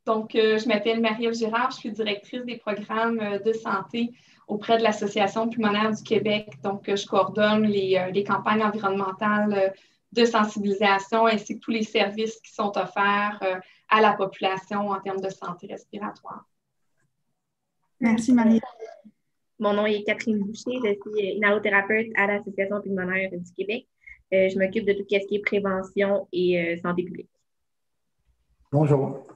Donc, je m'appelle Marie-Ève Girard, je suis directrice des programmes de santé auprès de l'Association pulmonaire du Québec. Donc, je coordonne les campagnes environnementales de sensibilisation ainsi que tous les services qui sont offerts à la population en termes de santé respiratoire. Merci Marie. Mon nom est Catherine Boucher, je suis inhalothérapeute à l'Association pulmonaire du Québec. Je m'occupe de tout ce qui est prévention et santé publique. Bonjour.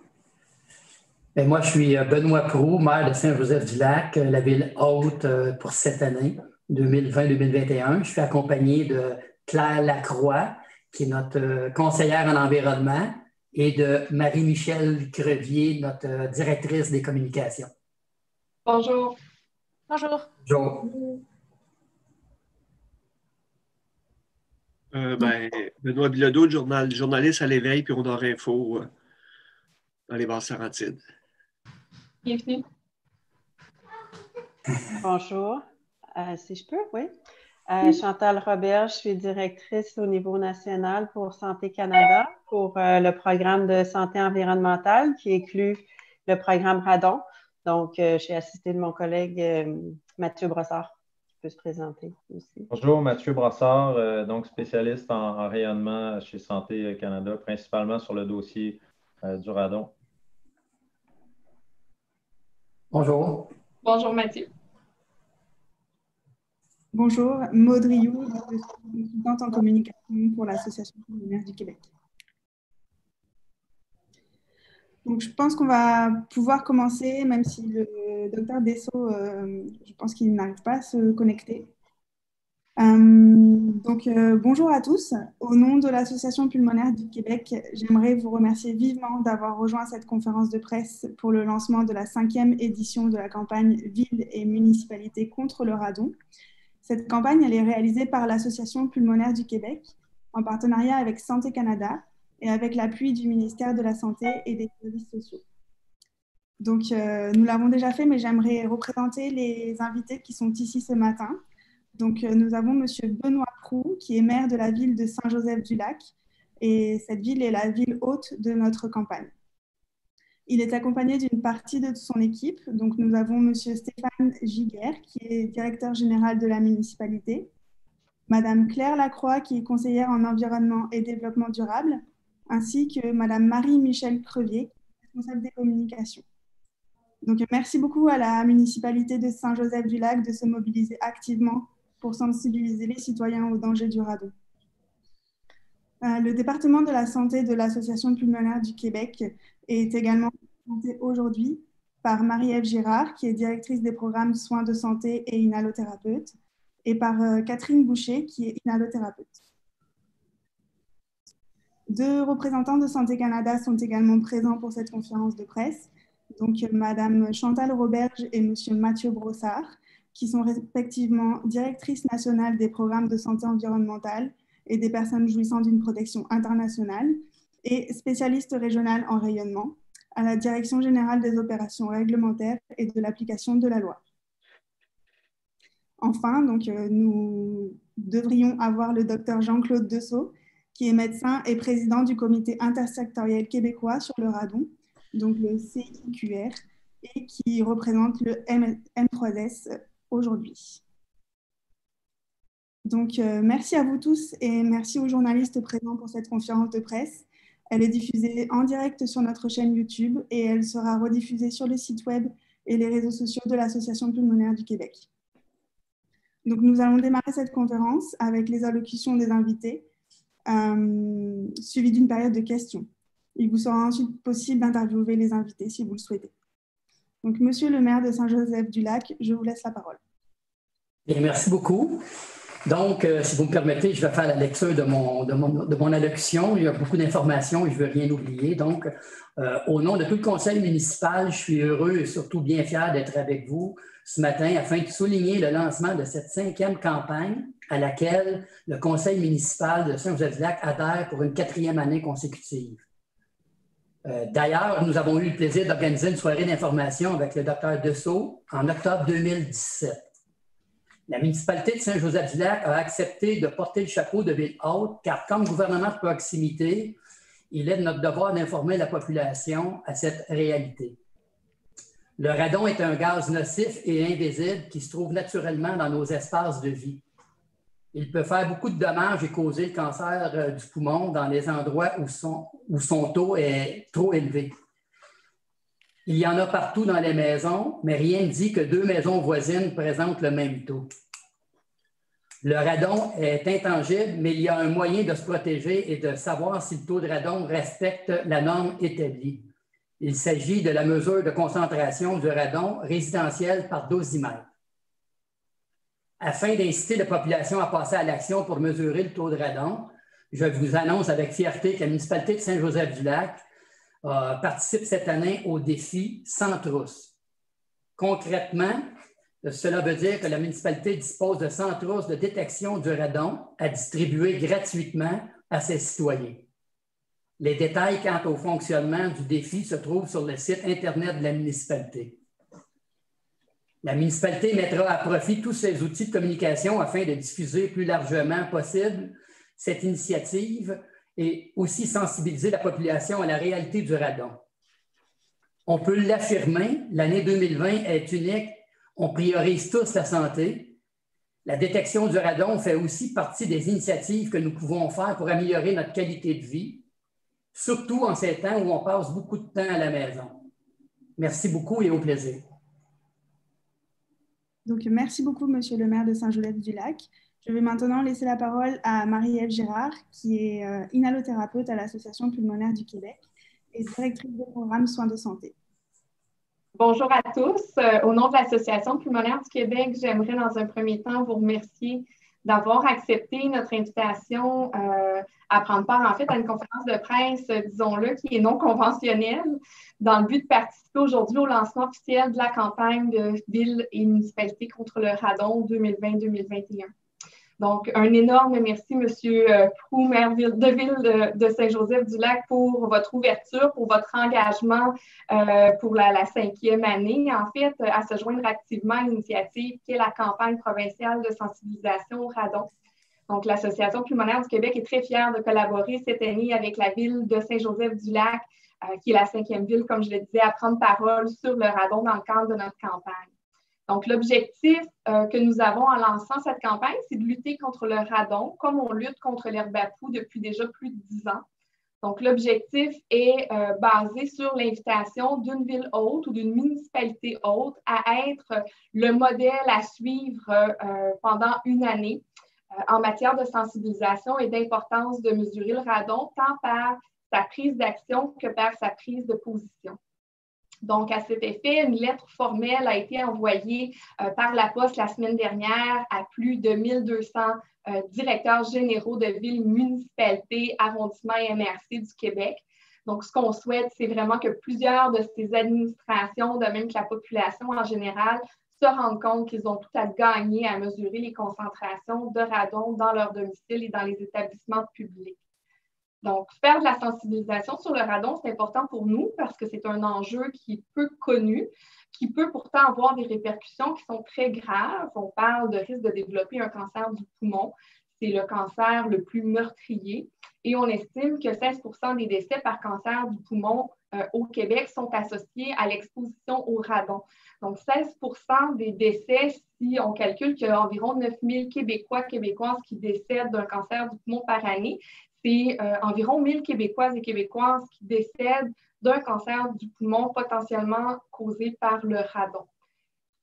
Moi, je suis Benoît Proulx, maire de Saint-Joseph-du-Lac, la ville haute pour cette année, 2020-2021. Je suis accompagné de Claire Lacroix, qui est notre conseillère en environnement, et de Marie-Michelle Crevier, notre directrice des communications. Bonjour. Bonjour. Bonjour. Benoît Bilodeau, journaliste à l'Éveil, puis on aura info dans les Basses-Laurentides. Bienvenue. Bonjour. Si je peux, oui. Chantal Robert, je suis directrice au niveau national pour Santé Canada pour le programme de santé environnementale qui inclut le programme Radon. Donc, j'ai assisté de mon collègue Mathieu Brossard qui peut se présenter aussi. Bonjour, Mathieu Brossard, donc spécialiste en rayonnement chez Santé Canada, principalement sur le dossier du radon. Bonjour. Bonjour Mathieu. Bonjour, Maud Rioux, je suis consultante en communication pour l'Association pulmonaire du Québec. Donc, je pense qu'on va pouvoir commencer, même si le docteur Dessau, je pense qu'il n'arrive pas à se connecter. Bonjour à tous. Au nom de l'Association pulmonaire du Québec, j'aimerais vous remercier vivement d'avoir rejoint cette conférence de presse pour le lancement de la 5e édition de la campagne Villes et municipalités contre le radon. Cette campagne, elle est réalisée par l'Association pulmonaire du Québec en partenariat avec Santé Canada et avec l'appui du ministère de la Santé et des Services sociaux. Donc, nous l'avons déjà fait, mais j'aimerais représenter les invités qui sont ici ce matin. Donc, nous avons M. Benoît Proulx, qui est maire de la ville de Saint-Joseph-du-Lac, et cette ville est la ville hôte de notre campagne. Il est accompagné d'une partie de son équipe. Donc, nous avons M. Stéphane Giguère, qui est directeur général de la municipalité, Mme Claire Lacroix, qui est conseillère en environnement et développement durable, ainsi que Mme Marie-Michelle Crevier, responsable des communications. Donc, merci beaucoup à la municipalité de Saint-Joseph-du-Lac de se mobiliser activement pour sensibiliser les citoyens aux dangers du radon. Le département de la santé de l'Association pulmonaire du Québec est également présenté aujourd'hui par Marie-Ève Girard, qui est directrice des programmes soins de santé et inhalothérapeute, et par Catherine Boucher, qui est inhalothérapeute. 2 représentants de Santé Canada sont également présents pour cette conférence de presse, donc Madame Chantal Roberge et Monsieur Mathieu Brossard, qui sont respectivement directrices nationales des programmes de santé environnementale et des personnes jouissant d'une protection internationale et spécialistes régionales en rayonnement à la Direction générale des opérations réglementaires et de l'application de la loi. Enfin, donc, nous devrions avoir le docteur Jean-Claude Dessau, qui est médecin et président du comité intersectoriel québécois sur le radon, donc le CIQR, et qui représente le M3S aujourd'hui. Donc, merci à vous tous et merci aux journalistes présents pour cette conférence de presse. Elle est diffusée en direct sur notre chaîne YouTube et elle sera rediffusée sur le site web et les réseaux sociaux de l'Association pulmonaire du Québec. Donc, nous allons démarrer cette conférence avec les allocutions des invités, suivies d'une période de questions. Il vous sera ensuite possible d'interviewer les invités si vous le souhaitez. Donc, Monsieur le maire de Saint-Joseph-du-Lac, je vous laisse la parole. Bien, merci beaucoup. Donc, si vous me permettez, je vais faire la lecture de mon allocution. Il y a beaucoup d'informations et je ne veux rien oublier. Donc, au nom de tout le conseil municipal, je suis heureux et surtout bien fier d'être avec vous ce matin afin de souligner le lancement de cette 5e campagne à laquelle le conseil municipal de Saint-Joseph-du-Lac adhère pour une 4e année consécutive. D'ailleurs, nous avons eu le plaisir d'organiser une soirée d'information avec le docteur Dessau en octobre 2017. La municipalité de Saint-Joseph-du-Lac a accepté de porter le chapeau de ville haute car comme gouvernement de proximité, Il est de notre devoir d'informer la population à cette réalité. Le radon est un gaz nocif et invisible qui se trouve naturellement dans nos espaces de vie. Il peut faire beaucoup de dommages et causer le cancer du poumon dans les endroits où son taux est trop élevé. Il y en a partout dans les maisons, mais rien ne dit que 2 maisons voisines présentent le même taux. Le radon est intangible, mais il y a un moyen de se protéger et de savoir si le taux de radon respecte la norme établie. Il s'agit de la mesure de concentration du radon résidentiel par dosimètre. Afin d'inciter la population à passer à l'action pour mesurer le taux de radon, je vous annonce avec fierté que la municipalité de Saint-Joseph-du-Lac participe cette année au défi Sans trousse. Concrètement, cela veut dire que la municipalité dispose de 100 trousses de détection du radon à distribuer gratuitement à ses citoyens. Les détails quant au fonctionnement du défi se trouvent sur le site Internet de la municipalité. La municipalité mettra à profit tous ses outils de communication afin de diffuser plus largement possible cette initiative et aussi sensibiliser la population à la réalité du radon. On peut l'affirmer, l'année 2020 est unique. On priorise tous la santé. La détection du radon fait aussi partie des initiatives que nous pouvons faire pour améliorer notre qualité de vie, surtout en ces temps où on passe beaucoup de temps à la maison. Merci beaucoup et au plaisir. Donc, merci beaucoup, Monsieur le maire de Saint-Joseph-du-Lac. Je vais maintenant laisser la parole à Marie-Ève Girard, qui est inhalothérapeute à l'Association pulmonaire du Québec et directrice du programme Soins de santé. Bonjour à tous. Au nom de l'Association pulmonaire du Québec, j'aimerais dans un premier temps vous remercier d'avoir accepté notre invitation à prendre part en fait à une conférence de presse, disons-le, qui est non conventionnelle, dans le but de participer aujourd'hui au lancement officiel de la campagne de villes et municipalités contre le radon 2020-2021. Donc, un énorme merci, M. Proulx, maire de ville de Saint-Joseph-du-Lac, pour votre ouverture, pour votre engagement pour la 5e année, en fait, à se joindre activement à l'initiative qui est la campagne provinciale de sensibilisation au radon. Donc, l'Association pulmonaire du Québec est très fière de collaborer cette année avec la ville de Saint-Joseph-du-Lac, qui est la 5e ville, comme je le disais, à prendre parole sur le radon dans le cadre de notre campagne. Donc, l'objectif que nous avons en lançant cette campagne, c'est de lutter contre le radon, comme on lutte contre l'herbe à poux depuis déjà plus de 10 ans. Donc, l'objectif est basé sur l'invitation d'une ville hôte ou d'une municipalité hôte à être le modèle à suivre pendant une année en matière de sensibilisation et d'importance de mesurer le radon, tant par sa prise d'action que par sa prise de position. Donc, à cet effet, une lettre formelle a été envoyée par la Poste la semaine dernière à plus de 1200 directeurs généraux de villes, municipalités, arrondissements et MRC du Québec. Donc, ce qu'on souhaite, c'est vraiment que plusieurs de ces administrations, de même que la population en général, se rendent compte qu'ils ont tout à gagner à mesurer les concentrations de radon dans leur domicile et dans les établissements publics. Donc, faire de la sensibilisation sur le radon, c'est important pour nous parce que c'est un enjeu qui est peu connu, qui peut pourtant avoir des répercussions qui sont très graves. On parle de risque de développer un cancer du poumon. C'est le cancer le plus meurtrier. Et on estime que 16% des décès par cancer du poumon au Québec sont associés à l'exposition au radon. Donc, 16% des décès, si on calcule qu'il y a environ 9000 Québécois, Québécoises qui décèdent d'un cancer du poumon par année, c'est environ 1000 Québécoises et Québécoises qui décèdent d'un cancer du poumon potentiellement causé par le radon.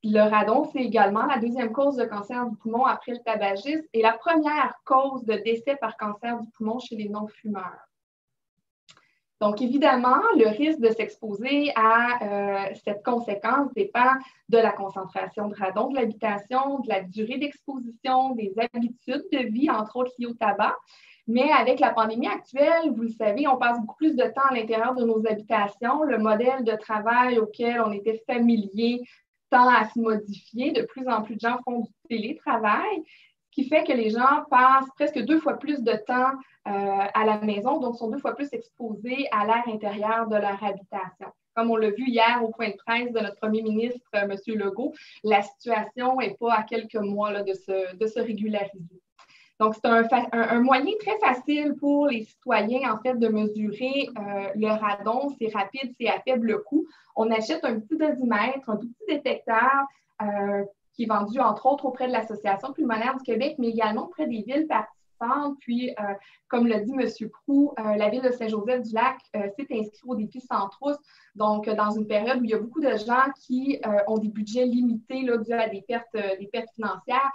Le radon, c'est également la deuxième cause de cancer du poumon après le tabagisme et la première cause de décès par cancer du poumon chez les non-fumeurs. Donc, évidemment, le risque de s'exposer à cette conséquence dépend de la concentration de radon de l'habitation, de la durée d'exposition, des habitudes de vie, entre autres liées au tabac. Mais avec la pandémie actuelle, vous le savez, on passe beaucoup plus de temps à l'intérieur de nos habitations. Le modèle de travail auquel on était familier tend à se modifier. De plus en plus de gens font du télétravail, ce qui fait que les gens passent presque 2 fois plus de temps à la maison, donc sont 2 fois plus exposés à l'air intérieur de leur habitation. Comme on l'a vu hier au point de presse de notre premier ministre, M. Legault, la situation n'est pas à quelques mois là, de se régulariser. Donc, c'est un moyen très facile pour les citoyens, en fait, de mesurer le radon. C'est rapide, c'est à faible coût. On achète un petit dosimètre, un tout petit détecteur qui est vendu, entre autres, auprès de l'Association pulmonaire du Québec, mais également auprès des villes participantes. Puis, comme l'a dit M. Proulx, la ville de Saint-Joseph-du-Lac s'est inscrite au défi Sans Trousse. Donc, dans une période où il y a beaucoup de gens qui ont des budgets limités là, dû à des pertes financières,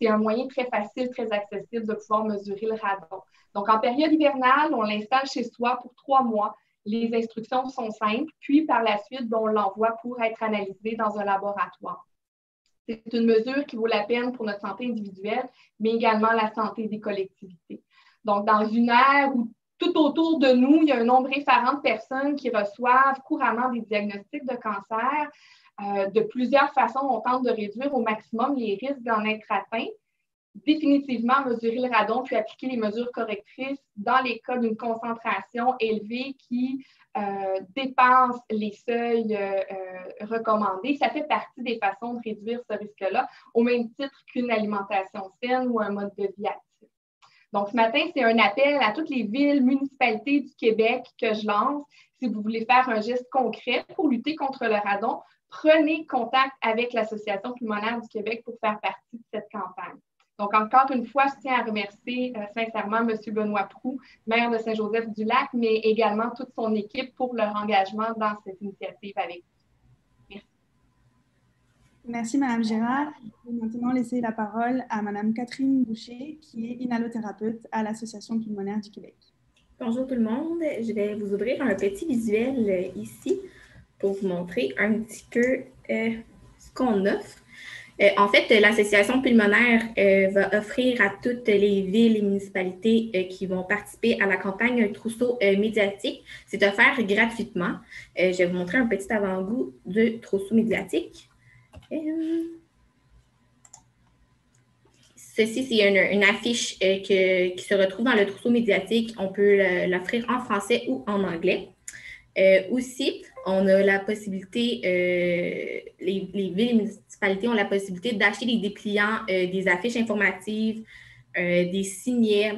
c'est un moyen très facile, très accessible de pouvoir mesurer le radon. Donc, en période hivernale, on l'installe chez soi pour 3 mois. Les instructions sont simples. Puis, par la suite, on l'envoie pour être analysé dans un laboratoire. C'est une mesure qui vaut la peine pour notre santé individuelle, mais également la santé des collectivités. Donc, dans une ère où tout autour de nous, il y a un nombre effarant de personnes qui reçoivent couramment des diagnostics de cancer, de plusieurs façons, on tente de réduire au maximum les risques d'en être atteints. Définitivement, mesurer le radon puis appliquer les mesures correctrices dans les cas d'une concentration élevée qui dépasse les seuils recommandés. Ça fait partie des façons de réduire ce risque-là, au même titre qu'une alimentation saine ou un mode de vie actif. Donc, ce matin, c'est un appel à toutes les villes, municipalités du Québec que je lance. Si vous voulez faire un geste concret pour lutter contre le radon, prenez contact avec l'Association pulmonaire du Québec pour faire partie de cette campagne. Donc, encore une fois, je tiens à remercier sincèrement M. Benoît Proulx, maire de Saint-Joseph-du-Lac, mais également toute son équipe pour leur engagement dans cette initiative avec vous. Merci. Merci, Mme Girard. Je vais maintenant laisser la parole à Mme Catherine Boucher, qui est inhalothérapeute à l'Association pulmonaire du Québec. Bonjour tout le monde. Je vais vous ouvrir un petit visuel ici pour vous montrer un petit peu ce qu'on offre. En fait, l'Association pulmonaire va offrir à toutes les villes et municipalités qui vont participer à la campagne un trousseau médiatique. C'est offert gratuitement. Je vais vous montrer un petit avant-goût de trousseau médiatique. Ceci, c'est une affiche qui se retrouve dans le trousseau médiatique. On peut l'offrir en français ou en anglais. Aussi, on a la possibilité, les villes et municipalités ont la possibilité d'acheter des dépliants, des affiches informatives, des signets,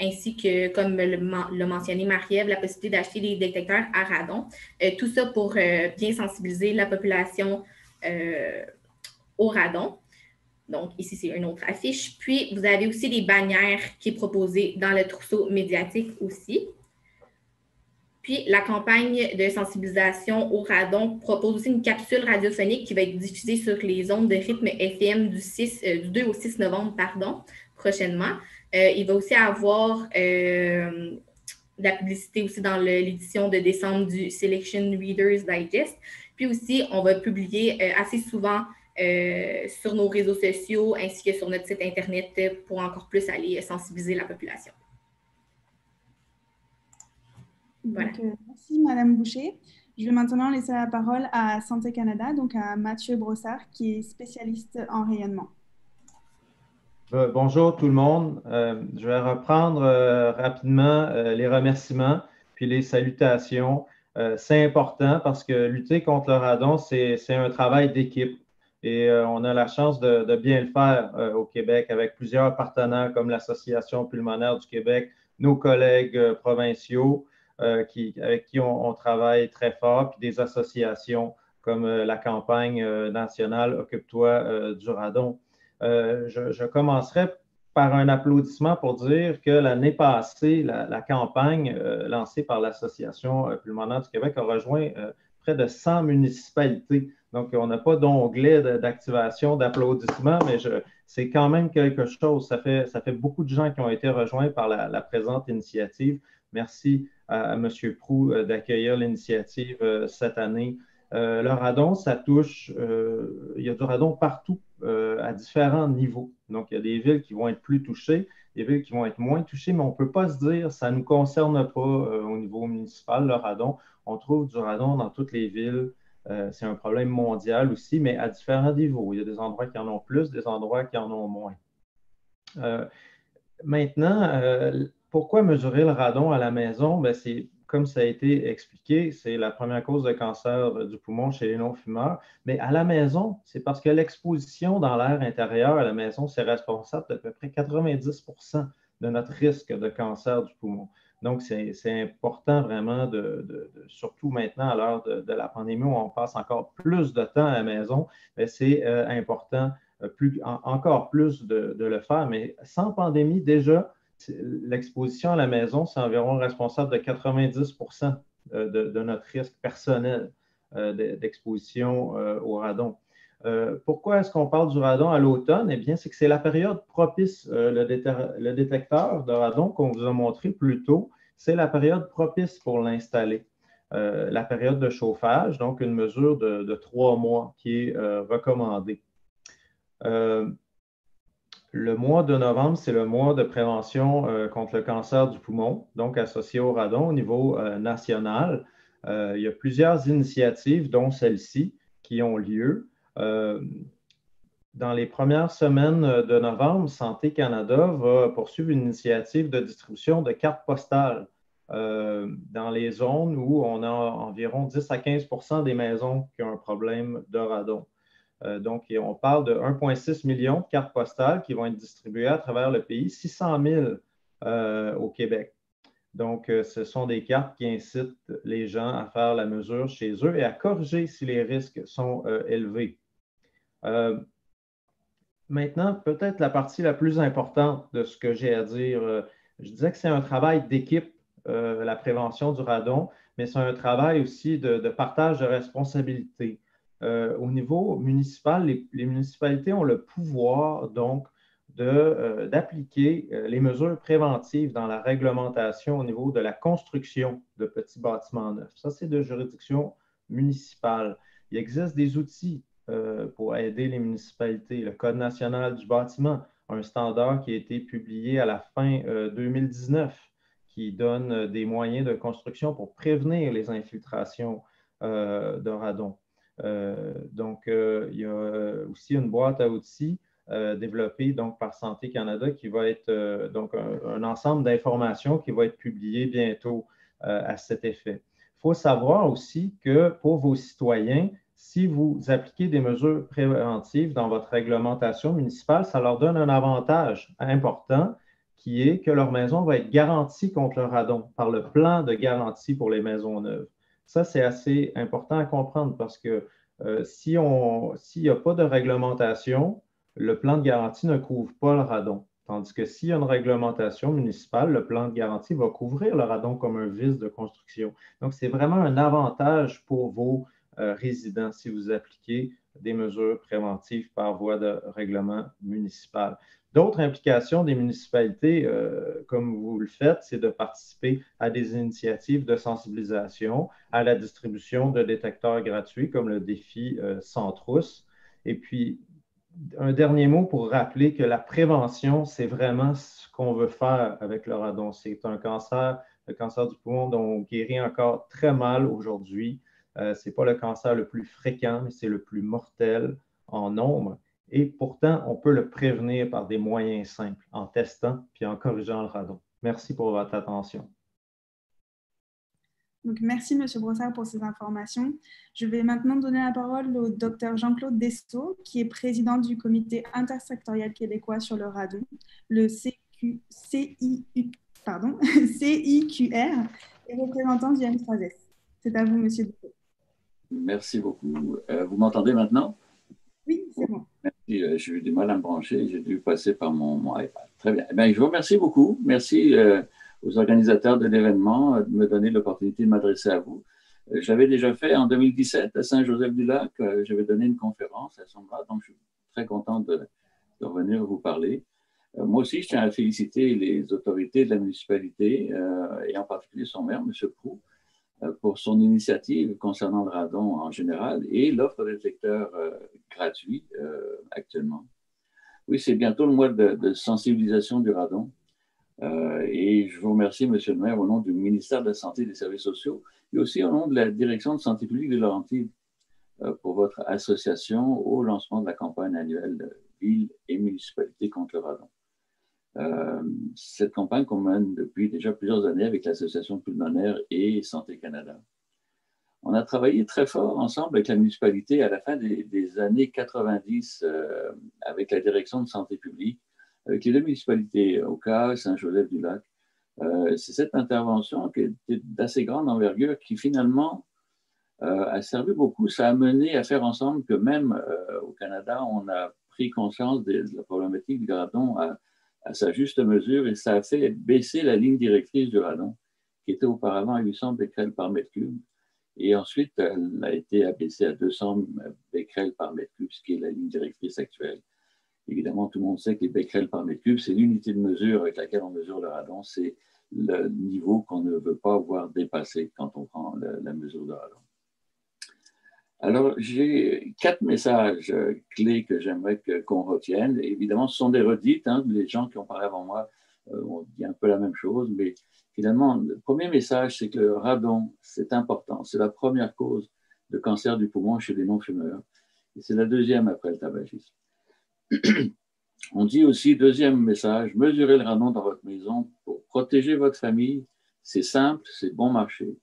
ainsi que, comme l'a mentionné Marie-Ève, la possibilité d'acheter des détecteurs à radon. Tout ça pour bien sensibiliser la population au radon. Donc, ici, c'est une autre affiche. Puis, vous avez aussi des bannières qui est proposée dans le trousseau médiatique aussi. Puis, la campagne de sensibilisation au radon propose aussi une capsule radiophonique qui va être diffusée sur les ondes de rythme FM du 2 au 6 novembre, prochainement. Il va aussi avoir de la publicité aussi dans l'édition de décembre du Selection Readers Digest. Puis aussi, on va publier assez souvent sur nos réseaux sociaux ainsi que sur notre site Internet pour encore plus aller sensibiliser la population. Voilà. Donc, merci, Mme Boucher. Je vais maintenant laisser la parole à Santé Canada, donc à Mathieu Brossard, qui est spécialiste en rayonnement. Bonjour tout le monde. Je vais reprendre rapidement les remerciements puis les salutations. C'est important parce que lutter contre le radon, c'est un travail d'équipe. Et on a la chance de bien le faire au Québec avec plusieurs partenaires comme l'Association pulmonaire du Québec, nos collègues provinciaux avec qui on travaille très fort, puis des associations comme la campagne nationale « Occupe-toi du radon ». Je commencerai par un applaudissement pour dire que l'année passée, la campagne lancée par l'Association pulmonaire du Québec a rejoint près de 100 municipalités. Donc, on n'a pas d'onglet d'activation, d'applaudissement, mais c'est quand même quelque chose. Ça fait beaucoup de gens qui ont été rejoints par la présente initiative. Merci à M. Proulx d'accueillir l'initiative cette année. Le radon, ça touche, il y a du radon partout à différents niveaux. Donc, il y a des villes qui vont être plus touchées, des villes qui vont être moins touchées, mais on ne peut pas se dire ça ne nous concerne pas au niveau municipal, le radon. On trouve du radon dans toutes les villes. C'est un problème mondial aussi, mais à différents niveaux. Il y a des endroits qui en ont plus, des endroits qui en ont moins. Maintenant, pourquoi mesurer le radon à la maison? C'est comme ça a été expliqué, c'est la première cause de cancer du poumon chez les non-fumeurs. Mais à la maison, c'est parce que l'exposition dans l'air intérieur à la maison, c'est responsable d'à peu près 90% de notre risque de cancer du poumon. Donc, c'est important vraiment, surtout maintenant à l'heure de la pandémie où on passe encore plus de temps à la maison, c'est important encore plus de le faire. Mais sans pandémie, déjà, l'exposition à la maison, c'est environ responsable de 90% de notre risque personnel d'exposition au radon. Pourquoi est-ce qu'on parle du radon à l'automne? Eh bien, c'est que c'est la période propice, le détecteur de radon qu'on vous a montré plus tôt, c'est la période propice pour l'installer. La période de chauffage, donc une mesure de 3 mois qui est recommandée. Le mois de novembre, c'est le mois de prévention contre le cancer du poumon, donc associé au radon au niveau national. Il y a plusieurs initiatives, dont celle-ci, qui ont lieu. Dans les premières semaines de novembre, Santé Canada va poursuivre une initiative de distribution de cartes postales dans les zones où on a environ 10 à 15% des maisons qui ont un problème de radon. Donc, on parle de 1,6 million de cartes postales qui vont être distribuées à travers le pays, 600 000 au Québec. Donc, ce sont des cartes qui incitent les gens à faire la mesure chez eux et à corriger si les risques sont élevés. Maintenant, peut-être la partie la plus importante de ce que j'ai à dire. Je disais que c'est un travail d'équipe, la prévention du radon, mais c'est un travail aussi de partage de responsabilités. Au niveau municipal, les municipalités ont le pouvoir donc d'appliquer les mesures préventives dans la réglementation au niveau de la construction de petits bâtiments neufs. Ça, c'est de juridiction municipale. Il existe des outils pour aider les municipalités. Le Code national du bâtiment, un standard qui a été publié à la fin 2019, qui donne des moyens de construction pour prévenir les infiltrations de radon. Donc, il y a aussi une boîte à outils développée donc, par Santé Canada qui va être donc un ensemble d'informations qui va être publié bientôt à cet effet. Il faut savoir aussi que pour vos citoyens, si vous appliquez des mesures préventives dans votre réglementation municipale, ça leur donne un avantage important qui est que leur maison va être garantie contre le radon par le plan de garantie pour les maisons neuves. Ça, c'est assez important à comprendre parce que s'il n'y a pas de réglementation, le plan de garantie ne couvre pas le radon. Tandis que s'il y a une réglementation municipale, le plan de garantie va couvrir le radon comme un vice de construction. Donc, c'est vraiment un avantage pour vos résidents si vous appliquez des mesures préventives par voie de règlement municipal. D'autres implications des municipalités, comme vous le faites, c'est de participer à des initiatives de sensibilisation, à la distribution de détecteurs gratuits comme le défi Sans trousse. Et puis, un dernier mot pour rappeler que la prévention, c'est vraiment ce qu'on veut faire avec le radon. C'est un cancer, le cancer du poumon dont on guérit encore très mal aujourd'hui. Ce n'est pas le cancer le plus fréquent, mais c'est le plus mortel en nombre. Et pourtant, on peut le prévenir par des moyens simples, en testant puis en corrigeant le radon. Merci pour votre attention. Donc, merci, M. Brossard, pour ces informations. Je vais maintenant donner la parole au Dr Jean-Claude Dessault, qui est président du Comité intersectoriel québécois sur le radon, le CIQR, et représentant du M3S. C'est à vous, M. Dessault. Merci beaucoup. Vous m'entendez maintenant? Oui, c'est bon. Merci. J'ai eu du mal à me brancher. J'ai dû passer par mon iPad. Très bien. Je vous remercie beaucoup. Merci aux organisateurs de l'événement de me donner l'opportunité de m'adresser à vous. J'avais déjà fait en 2017 à Saint-Joseph-du-Lac. J'avais donné une conférence à ce moment-là, donc je suis très content de revenir vous parler. Moi aussi, je tiens à féliciter les autorités de la municipalité et en particulier son maire, M. Proulx, pour son initiative concernant le radon en général et l'offre de détecteurs gratuits actuellement. Oui, c'est bientôt le mois de sensibilisation du radon. Et je vous remercie, Monsieur le maire, au nom du ministère de la Santé et des Services sociaux et aussi au nom de la Direction de santé publique de Laurentides pour votre association au lancement de la campagne annuelle de Ville et municipalité contre le radon. Cette campagne qu'on mène depuis déjà plusieurs années avec l'Association pulmonaire et Santé Canada. On a travaillé très fort ensemble avec la municipalité à la fin des années 90 avec la direction de santé publique, avec les deux municipalités, Oka et Saint-Joseph-du-Lac. C'est cette intervention qui était d'assez grande envergure qui finalement a servi beaucoup. Ça a mené à faire ensemble que même au Canada, on a pris conscience de la problématique du radon à sa juste mesure et ça a fait baisser la ligne directrice du radon, qui était auparavant à 800 becquerels par mètre cube. Et ensuite, elle a été abaissée à 200 becquerels par mètre cube, ce qui est la ligne directrice actuelle. Évidemment, tout le monde sait que les becquerels par mètre cube, c'est l'unité de mesure avec laquelle on mesure le radon. C'est le niveau qu'on ne veut pas voir dépasser quand on prend la mesure de radon. Alors, j'ai 4 messages clés que j'aimerais qu'on retienne. Évidemment, ce sont des redites. Hein, les gens qui ont parlé avant moi ont dit un peu la même chose. Mais finalement, le premier message, c'est que le radon, c'est important. C'est la première cause de cancer du poumon chez les non-fumeurs. Et c'est la deuxième après le tabagisme. On dit aussi, deuxième message, mesurez le radon dans votre maison pour protéger votre famille. C'est simple, c'est bon marché.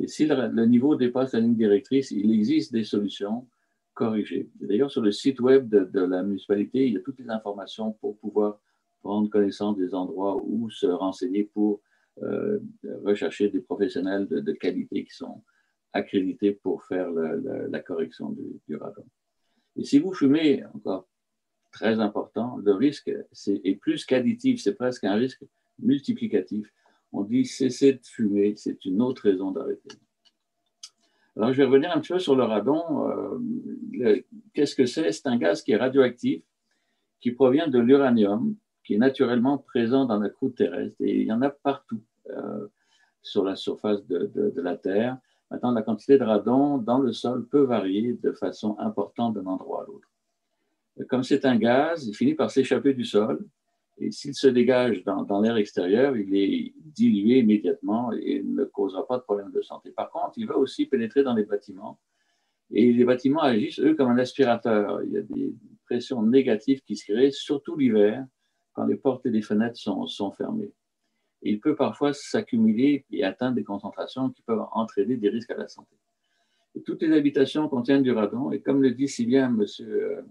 Et si le niveau dépasse la ligne directrice, il existe des solutions corrigées. D'ailleurs, sur le site web de la municipalité, il y a toutes les informations pour pouvoir prendre connaissance des endroits où se renseigner pour rechercher des professionnels de qualité qui sont accrédités pour faire la correction du radon. Et si vous fumez, encore très important, le risque est plus qu'additif, c'est presque un risque multiplicatif. On dit cesser de fumer, c'est une autre raison d'arrêter. Alors, je vais revenir un petit peu sur le radon. Qu'est-ce que c'est? C'est un gaz qui est radioactif, qui provient de l'uranium, qui est naturellement présent dans la croûte terrestre. Et il y en a partout sur la surface de la Terre. Maintenant, la quantité de radon dans le sol peut varier de façon importante d'un endroit à l'autre. Comme c'est un gaz, il finit par s'échapper du sol. Et s'il se dégage dans l'air extérieur, il est dilué immédiatement et ne causera pas de problème de santé. Par contre, il va aussi pénétrer dans les bâtiments. Et les bâtiments agissent, eux, comme un aspirateur. Il y a des pressions négatives qui se créent, surtout l'hiver, quand les portes et les fenêtres sont fermées. Et il peut parfois s'accumuler et atteindre des concentrations qui peuvent entraîner des risques à la santé. Et toutes les habitations contiennent du radon. Et comme le dit si bien Monsieur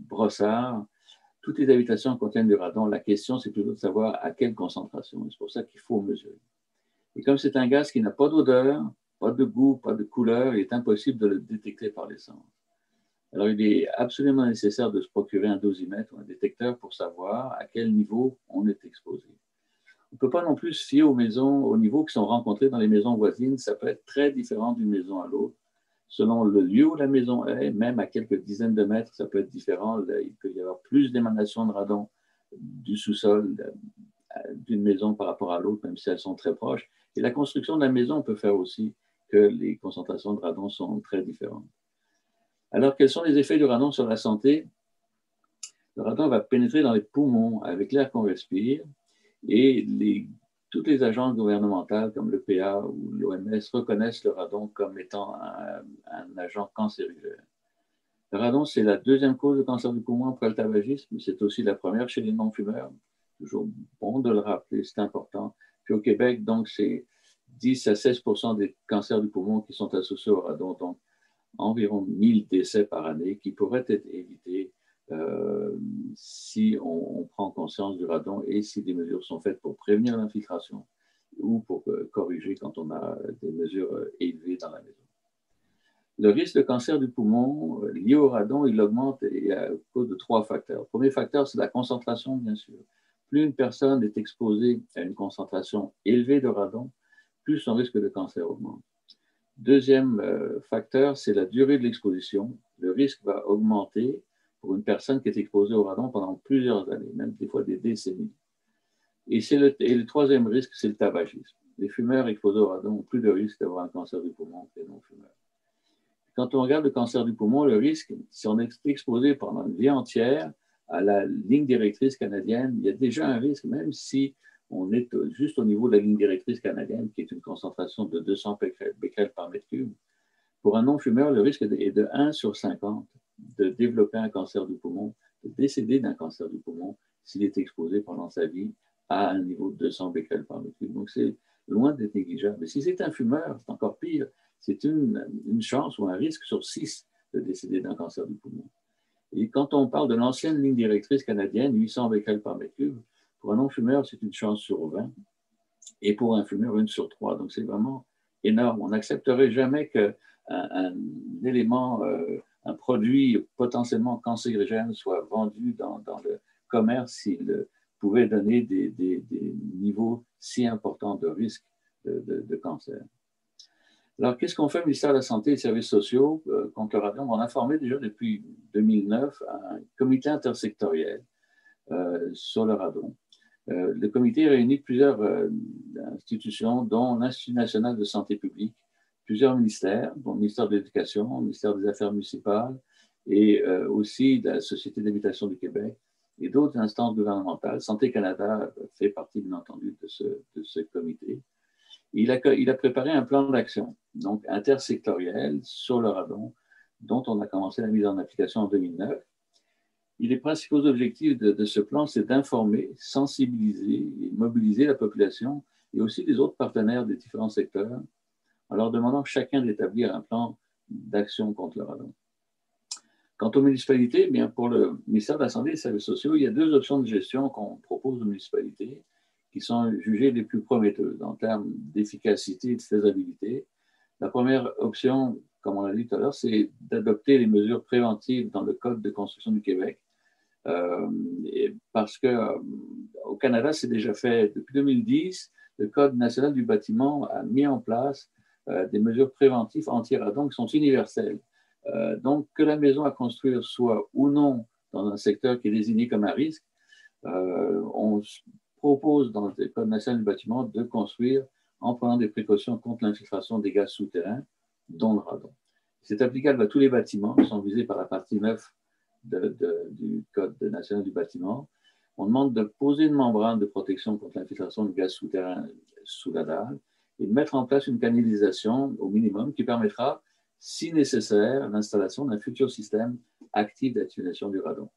Brossard, toutes les habitations contiennent du radon. La question, c'est plutôt de savoir à quelle concentration. C'est pour ça qu'il faut mesurer. Et comme c'est un gaz qui n'a pas d'odeur, pas de goût, pas de couleur, il est impossible de le détecter par les sens. Alors, il est absolument nécessaire de se procurer un dosimètre ou un détecteur pour savoir à quel niveau on est exposé. On ne peut pas non plus se fier aux niveaux qui sont rencontrés dans les maisons voisines. Ça peut être très différent d'une maison à l'autre. Selon le lieu où la maison est, même à quelques dizaines de mètres, ça peut être différent. Il peut y avoir plus d'émanations de radon du sous-sol d'une maison par rapport à l'autre, même si elles sont très proches. Et la construction de la maison peut faire aussi que les concentrations de radon sont très différentes. Alors, quels sont les effets du radon sur la santé? Le radon va pénétrer dans les poumons avec l'air qu'on respire et toutes les agences gouvernementales comme l'EPA ou l'OMS reconnaissent le radon comme étant un agent cancérigène. Le radon, c'est la deuxième cause de cancer du poumon après le tabagisme, c'est aussi la première chez les non-fumeurs. Toujours bon de le rappeler, c'est important. Puis au Québec, donc, c'est 10 à 16% des cancers du poumon qui sont associés au radon, donc environ 1000 décès par année qui pourraient être évités si on prend conscience du radon et si des mesures sont faites pour prévenir l'infiltration ou pour corriger quand on a des mesures élevées dans la maison. Le risque de cancer du poumon lié au radon, il augmente à cause de 3 facteurs. Le premier facteur, c'est la concentration, bien sûr. Plus une personne est exposée à une concentration élevée de radon, plus son risque de cancer augmente. Deuxième facteur, c'est la durée de l'exposition. Le risque va augmenter pour une personne qui est exposée au radon pendant plusieurs années, même des fois des décennies. Et le troisième risque, c'est le tabagisme. Les fumeurs exposés au radon ont plus de risque d'avoir un cancer du poumon que les non-fumeurs. Quand on regarde le cancer du poumon, le risque, si on est exposé pendant une vie entière à la ligne directrice canadienne, il y a déjà un risque, même si on est juste au niveau de la ligne directrice canadienne, qui est une concentration de 200 becquerels par mètre cube. Pour un non-fumeur, le risque est de 1 sur 50 de développer un cancer du poumon de décéder d'un cancer du poumon s'il est exposé pendant sa vie à un niveau de 200 becquerels par mètre cube. Donc, c'est loin d'être négligeable. Mais si c'est un fumeur, c'est encore pire. C'est une chance ou un risque sur 6 de décéder d'un cancer du poumon. Et quand on parle de l'ancienne ligne directrice canadienne, 800 becquerels par mètre cube, pour un non-fumeur, c'est une chance sur 20. Et pour un fumeur, 1 sur 3. Donc, c'est vraiment énorme. On n'accepterait jamais qu'un élément, un produit potentiellement cancérigène soit vendu dans le commerce s'il pouvait donner des niveaux si importants de risque de cancer. Alors, qu'est-ce qu'on fait au ministère de la Santé et des Services sociaux contre le radon? On a formé déjà depuis 2009 un comité intersectoriel sur le radon. Le comité réunit plusieurs institutions, dont l'Institut national de santé publique, plusieurs ministères, dont le ministère de l'Éducation, le ministère des Affaires municipales et aussi de la Société d'habitation du Québec et d'autres instances gouvernementales. Santé Canada fait partie, bien entendu, de ce comité. Il a préparé un plan d'action, donc intersectoriel, sur le radon, dont on a commencé la mise en application en 2009. Et les principaux objectifs de ce plan, c'est d'informer, sensibiliser et mobiliser la population et aussi les autres partenaires des différents secteurs en leur demandant chacun d'établir un plan d'action contre le radon. Quant aux municipalités, eh bien, pour le ministère de la Santé et des Services sociaux, il y a 2 options de gestion qu'on propose aux municipalités qui sont jugées les plus prometteuses en termes d'efficacité et de faisabilité. La première option, comme on l'a dit tout à l'heure, c'est d'adopter les mesures préventives dans le Code de construction du Québec. Parce qu'au Canada, c'est déjà fait depuis 2010. Le Code national du bâtiment a mis en place des mesures préventives anti-radon qui sont universelles. Donc, que la maison à construire soit ou non dans un secteur qui est désigné comme un risque, on propose dans le Code national du bâtiment de construire en prenant des précautions contre l'infiltration des gaz souterrains, dont le radon. C'est applicable à tous les bâtiments qui sont visés par la partie 9 du Code national du bâtiment. On demande de poser une membrane de protection contre l'infiltration de gaz souterrain sous la dalle et de mettre en place une canalisation au minimum qui permettra, si nécessaire, l'installation d'un futur système actif d'atténuation du radon.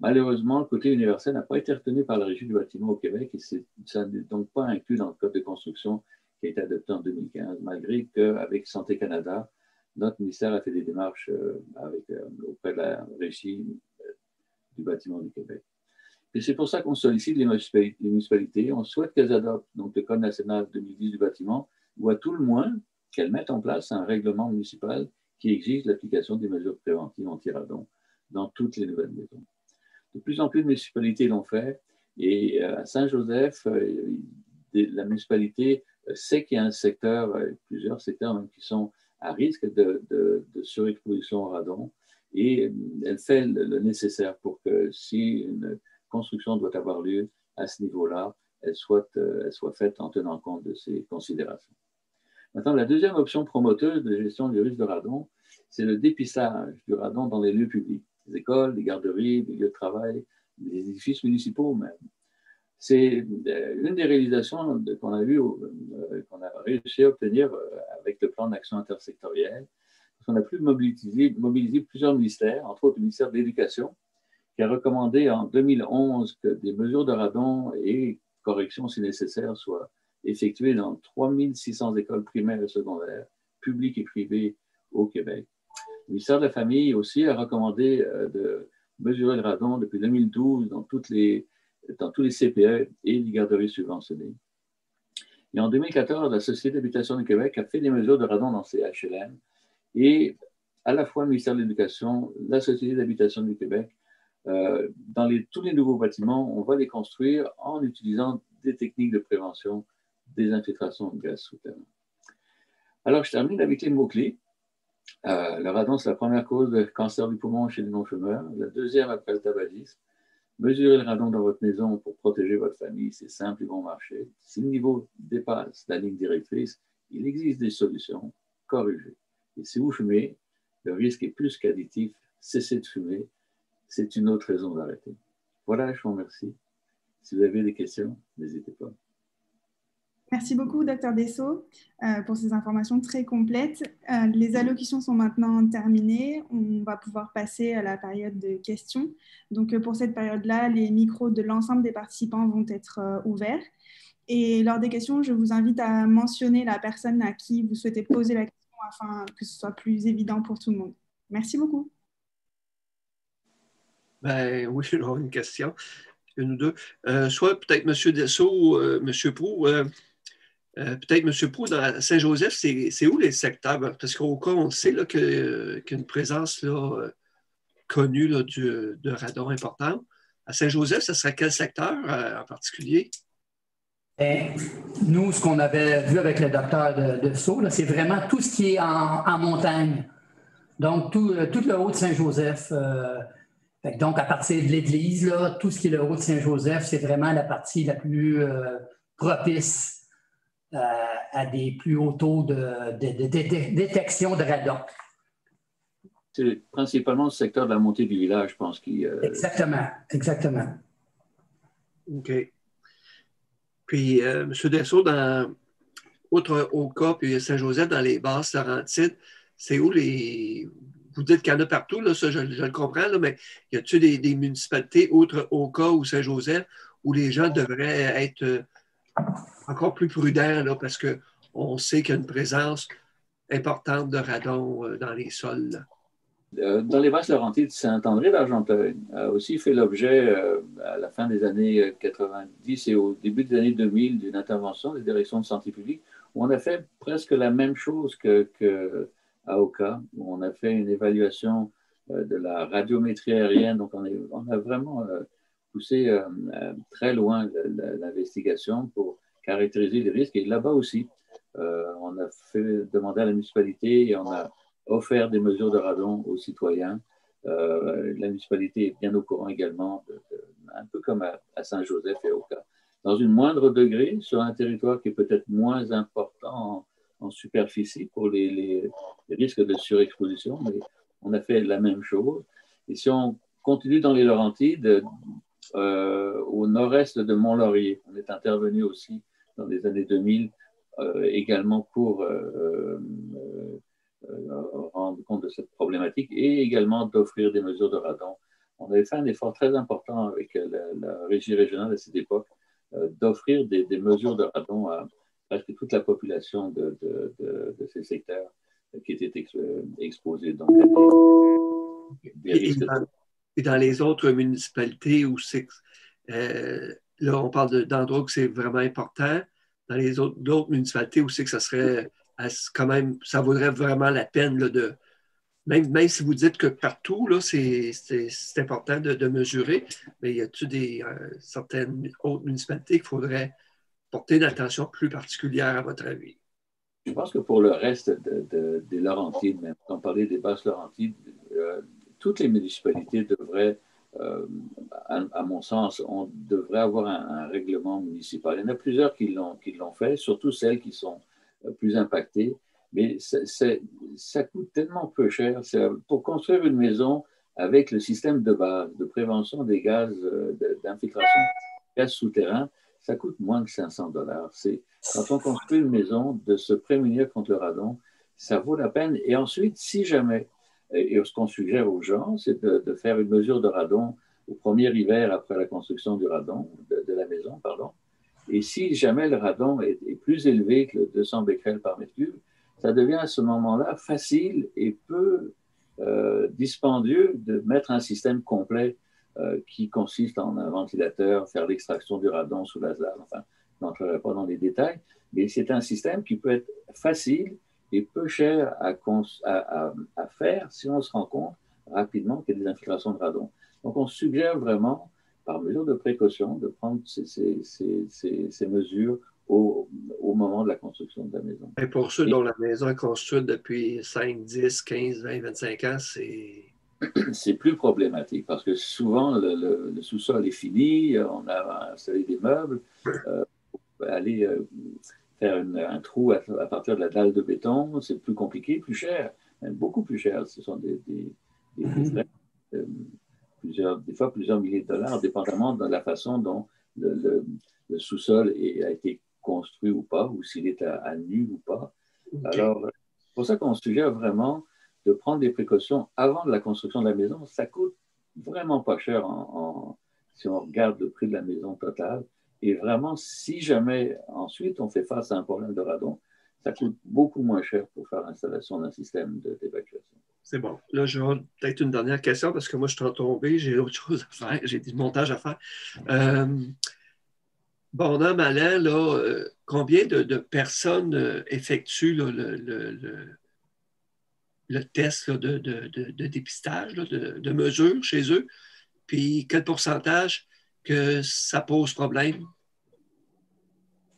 Malheureusement, le côté universel n'a pas été retenu par la Régie du bâtiment au Québec et ça n'est donc pas inclus dans le Code de construction qui a été adopté en 2015, malgré qu'avec Santé Canada, notre ministère a fait des démarches auprès de la Régie du bâtiment du Québec. Et c'est pour ça qu'on sollicite les municipalités. On souhaite qu'elles adoptent donc, le Code national 2010 du bâtiment ou à tout le moins qu'elles mettent en place un règlement municipal qui exige l'application des mesures préventives anti-radon dans toutes les nouvelles maisons. De plus en plus de municipalités l'ont fait et à Saint-Joseph, la municipalité sait qu'il y a un secteur, plusieurs secteurs même qui sont à risque de surexposition au radon et elle fait le nécessaire pour que si une construction doit avoir lieu à ce niveau-là, elle soit faite en tenant compte de ces considérations. Maintenant, la deuxième option promoteuse de gestion du risque de radon, c'est le dépistage du radon dans les lieux publics, les écoles, les garderies, les lieux de travail, les édifices municipaux même. C'est une des réalisations qu'on a réussi à obtenir avec le plan d'action intersectoriel. On a pu mobiliser plusieurs ministères, entre autres le ministère de l'Éducation, qui a recommandé en 2011 que des mesures de radon et corrections, si nécessaire, soient effectuées dans 3600 écoles primaires et secondaires, publiques et privées au Québec. Le ministère de la Famille aussi a recommandé de mesurer le radon depuis 2012 dans tous les CPE et les garderies subventionnées. Et en 2014, la Société d'habitation du Québec a fait des mesures de radon dans ces HLM et à la fois le ministère de l'Éducation, la Société d'habitation du Québec, dans tous les nouveaux bâtiments, on va les construire en utilisant des techniques de prévention des infiltrations de gaz souterrain. Alors, je termine avec les mots-clés. Le radon, c'est la première cause de cancer du poumon chez les non-fumeurs. La deuxième après le tabagisme. Mesurez le radon dans votre maison pour protéger votre famille. C'est simple et bon marché. Si le niveau dépasse la ligne directrice, il existe des solutions. Corrigez. Et si vous fumez, le risque est plus qu'additif. Cessez de fumer. C'est une autre raison d'arrêter. Voilà, je vous remercie. Si vous avez des questions, n'hésitez pas. Merci beaucoup, Dr Dessau, pour ces informations très complètes. Les allocutions sont maintenant terminées. On va pouvoir passer à la période de questions. Donc, pour cette période-là, les micros de l'ensemble des participants vont être ouverts. Et lors des questions, je vous invite à mentionner la personne à qui vous souhaitez poser la question afin que ce soit plus évident pour tout le monde. Merci beaucoup. Ben, oui, j'ai une question. Une ou deux. Soit peut-être M. Dessau ou M. Proulx. Peut-être M. Proulx, dans Saint-Joseph, c'est où les secteurs? Parce qu'au cas, on sait qu'il y a une présence là, connue là, de radon importante. À Saint-Joseph, ce serait quel secteur en particulier? Et nous, ce qu'on avait vu avec le docteur Dessau, c'est vraiment tout ce qui est en montagne. Donc, tout le haut de Saint-Joseph. Donc, à partir de l'église, là, tout ce qui est le haut de Saint-Joseph, c'est vraiment la partie la plus propice à des plus hauts taux de détection de radon. C'est principalement le secteur de la montée du village, je pense. Exactement. OK. Puis, M. Dessau, outre Oka puis Saint-Joseph, dans les Basses-Laurentides, c'est où les... Vous dites qu'il y en a partout, là, ça je le comprends, là, mais y a-t-il des municipalités, outre Oka ou Saint-Joseph, où les gens devraient être encore plus prudents, là, parce qu'on sait qu'il y a une présence importante de radon dans les sols? Dans les Basses-Laurentides, Saint-André d'Argenteuil a aussi fait l'objet, à la fin des années 90 et au début des années 2000, d'une intervention des directions de santé publique, où on a fait presque la même chose qu'à Oka, où on a fait une évaluation de la radiométrie aérienne. Donc, on a vraiment poussé très loin l'investigation pour caractériser les risques. Et là-bas aussi, on a fait demander à la municipalité et on a offert des mesures de radon aux citoyens. La municipalité est bien au courant également, un peu comme à Saint-Joseph et Oka. Dans une moindre degré, sur un territoire qui est peut-être moins important en superficie pour les risques de surexposition, mais on a fait la même chose. Et si on continue dans les Laurentides, au nord-est de Mont-Laurier, on est intervenu aussi dans les années 2000, également pour rendre compte de cette problématique et également d'offrir des mesures de radon. On avait fait un effort très important avec la régie régionale à cette époque d'offrir des mesures de radon à presque toute la population de ces secteurs qui étaient exposés donc, à des risques. Et dans les autres municipalités où c'est... là, on parle d'endroits où c'est vraiment important. Dans les d'autres municipalités où c'est que ça serait quand même, ça vaudrait vraiment la peine là, de... Même si vous dites que partout, là, c'est important de mesurer, mais y a-t-il certaines autres municipalités qu'il faudrait porter une attention plus particulière à votre avis? Je pense que pour le reste des Laurentides, même quand on parlait des Basses-Laurentides, toutes les municipalités devraient, à mon sens, on devrait avoir un règlement municipal. Il y en a plusieurs qui l'ont fait, surtout celles qui sont plus impactées, mais ça coûte tellement peu cher. Pour construire une maison avec le système de base de prévention des gaz d'infiltration, gaz souterrain, ça coûte moins que 500 $. Quand on construit une maison, de se prémunir contre le radon, ça vaut la peine. Et ensuite, si jamais, et ce qu'on suggère aux gens, c'est de faire une mesure de radon au premier hiver après la construction du radon, de la maison, pardon. Et si jamais le radon est plus élevé que le 200 becquerels par mètre cube, ça devient à ce moment-là facile et peu dispendieux de mettre un système complet qui consiste en un ventilateur, faire l'extraction du radon sous laser. Enfin, je n'entrerai pas dans les détails, mais c'est un système qui peut être facile et peu cher à faire si on se rend compte rapidement qu'il y a des infiltrations de radon. Donc, on suggère vraiment, par mesure de précaution, de prendre ces mesures au moment de la construction de la maison. Et pour ceux dont la maison est construite depuis 5, 10, 15, 20, 25 ans, c'est plus problématique parce que souvent, le sous-sol est fini, on a installé des meubles, aller faire un trou à partir de la dalle de béton, c'est plus compliqué, plus cher, même beaucoup plus cher. Ce sont des frais, des fois plusieurs milliers de $, dépendamment de la façon dont le sous-sol a été construit ou pas, ou s'il est à nu ou pas. Okay. Alors, c'est pour ça qu'on suggère vraiment de prendre des précautions avant de la construction de la maison. Ça coûte vraiment pas cher si on regarde le prix de la maison totale. Et vraiment, si jamais ensuite on fait face à un problème de radon, ça coûte beaucoup moins cher pour faire l'installation d'un système d'évacuation. C'est bon. Là, j'aurai peut-être une dernière question parce que moi, je suis tombé, j'ai autre chose à faire, j'ai du montage à faire. Bon an, mal an, là, combien de personnes effectuent là, le test là, de dépistage, là, de mesure chez eux? Puis quel pourcentage que ça pose problème?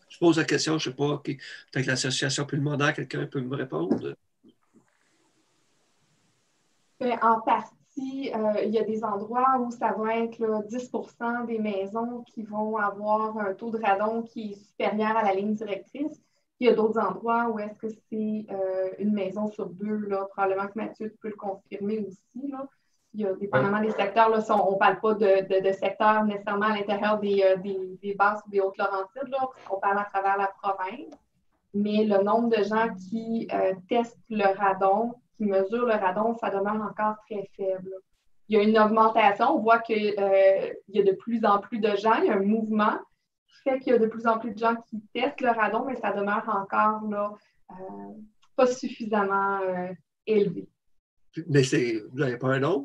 Je pose la question, je ne sais pas, peut-être l'association pulmonaire, quelqu'un peut me répondre? En partie, il y a des endroits où ça va être là, 10% des maisons qui vont avoir un taux de radon qui est supérieur à la ligne directrice. Il y a d'autres endroits où est-ce que c'est une maison sur deux. Là, probablement que Mathieu peut le confirmer aussi. Là. Il y a dépendamment des secteurs. Là, on ne parle pas de secteurs nécessairement à l'intérieur des Basses ou des Hautes-Laurentides, on parle à travers la province. Mais le nombre de gens qui testent le radon, qui mesurent le radon, ça demeure encore très faible. Il y a une augmentation. On voit qu'il y a de plus en plus de gens. Il y a un mouvement qui fait qu'il y a de plus en plus de gens qui testent le radon, mais ça demeure encore là, pas suffisamment élevé. Mais vous n'avez pas un nombre?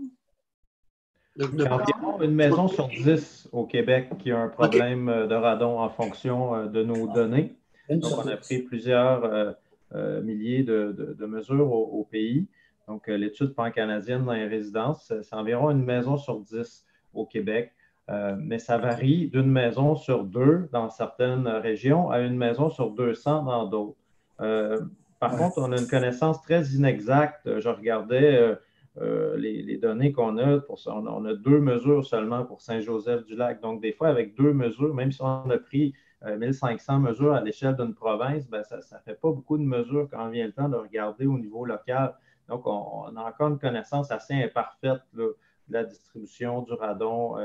Il y a environ une maison sur 10 au Québec qui a un problème de radon en fonction de nos données. Donc, on a pris plusieurs milliers de mesures au pays. Donc, l'étude pan-canadienne dans les résidences, c'est environ une maison sur 10 au Québec. Mais ça varie d'une maison sur 2 dans certaines régions à une maison sur 200 dans d'autres. Par contre, on a une connaissance très inexacte. Je regardais les données qu'on a. On a 2 mesures seulement pour Saint-Joseph-du-Lac. Donc, des fois, avec 2 mesures, même si on a pris 1500 mesures à l'échelle d'une province, ben ça ne fait pas beaucoup de mesures quand vient le temps de regarder au niveau local. Donc, on a encore une connaissance assez imparfaite là, de la distribution du radon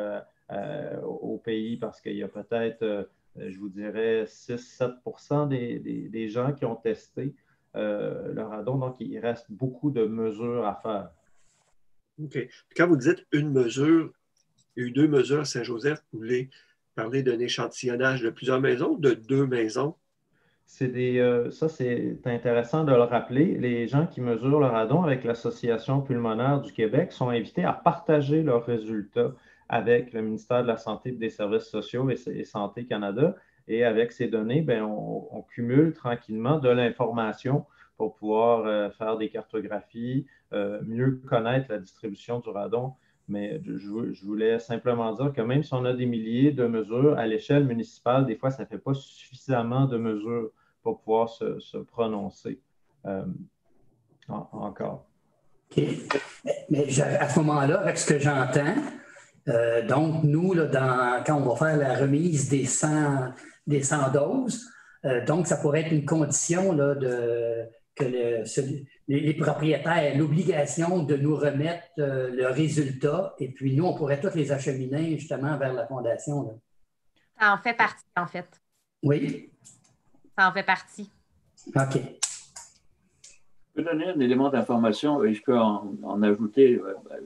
au pays parce qu'il y a peut-être, je vous dirais, 6-7% des gens qui ont testé le radon. Donc, il reste beaucoup de mesures à faire. OK. Puis quand vous dites une mesure, il y a eu 2 mesures à Saint-Joseph, vous voulez parler d'un échantillonnage de plusieurs maisons ou de 2 maisons? Ça, c'est intéressant de le rappeler. Les gens qui mesurent le radon avec l'Association pulmonaire du Québec sont invités à partager leurs résultats avec le ministère de la Santé et des Services sociaux et Santé Canada. Et avec ces données, bien, on cumule tranquillement de l'information pour pouvoir faire des cartographies, mieux connaître la distribution du radon. Mais je voulais simplement dire que même si on a des milliers de mesures à l'échelle municipale, des fois, ça ne fait pas suffisamment de mesures pour pouvoir se prononcer encore. OK. Mais à ce moment-là, avec ce que j'entends, donc nous, là, quand on va faire la remise des 100 doses, donc ça pourrait être une condition là, que les propriétaires aient l'obligation de nous remettre le résultat et puis nous, on pourrait tous les acheminer justement vers la fondation. Là. Ça en fait partie, en fait. Oui. Ça en fait partie. OK. Je peux donner un élément d'information et je peux en ajouter.